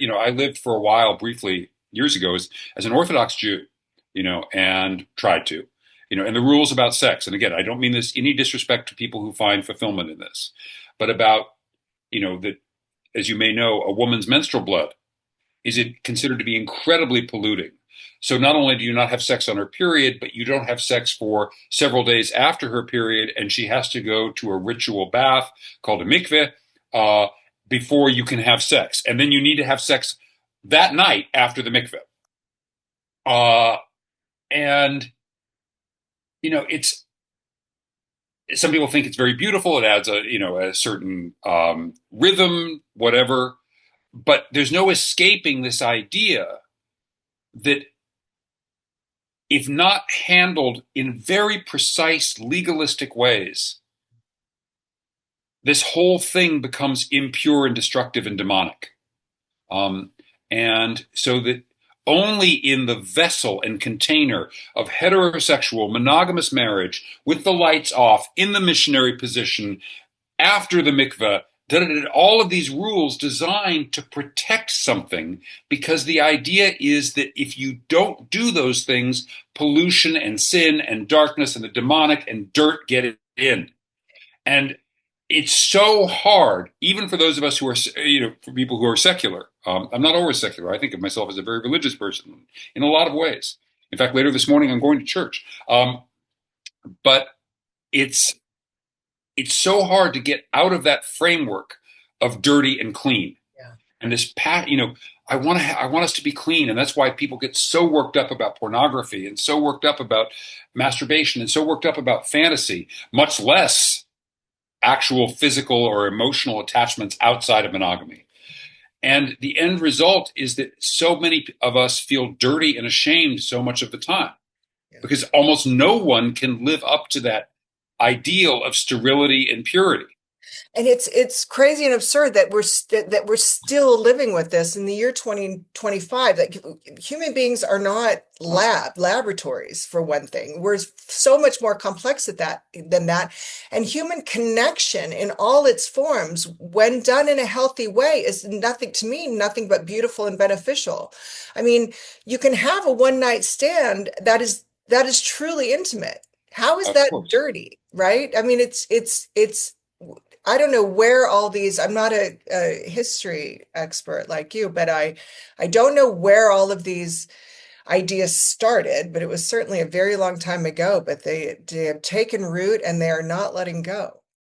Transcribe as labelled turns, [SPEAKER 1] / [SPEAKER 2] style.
[SPEAKER 1] I lived for a while, briefly, years ago, as an Orthodox Jew, and tried to, and the rules about sex. And again, I don't mean this any disrespect to people who find fulfillment in this, but about, that, as you may know, a woman's menstrual blood is it considered to be incredibly polluting. So not only do you not have sex on her period, but you don't have sex for several days after her period, and she has to go to a ritual bath called a mikveh uh, before you can have sex, and then you need to have sex that night after the mikveh. Uh, and it's some people think it's very beautiful. It adds a certain rhythm, whatever. But there's no escaping this idea that if not handled in very precise legalistic ways, this whole thing becomes impure and destructive and demonic. And so that only in the vessel and container of heterosexual monogamous marriage with the lights off in the missionary position after the mikveh, all of these rules designed to protect something, because the idea is that if you don't do those things, pollution and sin and darkness and the demonic and dirt get in. And it's so hard, even for those of us who are, for people who are secular. I'm not always secular. I think of myself as a very religious person in a lot of ways. In fact, later this morning, I'm going to church. But it's so hard to get out of that framework of dirty and clean.
[SPEAKER 2] Yeah.
[SPEAKER 1] And this I want us to be clean, and that's why people get so worked up about pornography and so worked up about masturbation and so worked up about fantasy, much less actual physical or emotional attachments outside of monogamy. And the end result is that so many of us feel dirty and ashamed so much of the time, because almost no one can live up to that ideal of sterility and purity.
[SPEAKER 2] And it's crazy and absurd that we're still living with this in the year 2025, that human beings are not laboratories, for one thing. We're so much more complex than that. And human connection in all its forms, when done in a healthy way, is nothing but beautiful and beneficial. I mean, you can have a one night stand that is truly intimate. How is
[SPEAKER 1] Of
[SPEAKER 2] that
[SPEAKER 1] course.
[SPEAKER 2] dirty, right? I mean, it's I don't know where all these, I'm not a history expert like you, but I don't know where all of these ideas started, but it was certainly a very long time ago, but they have taken root and they are not letting go.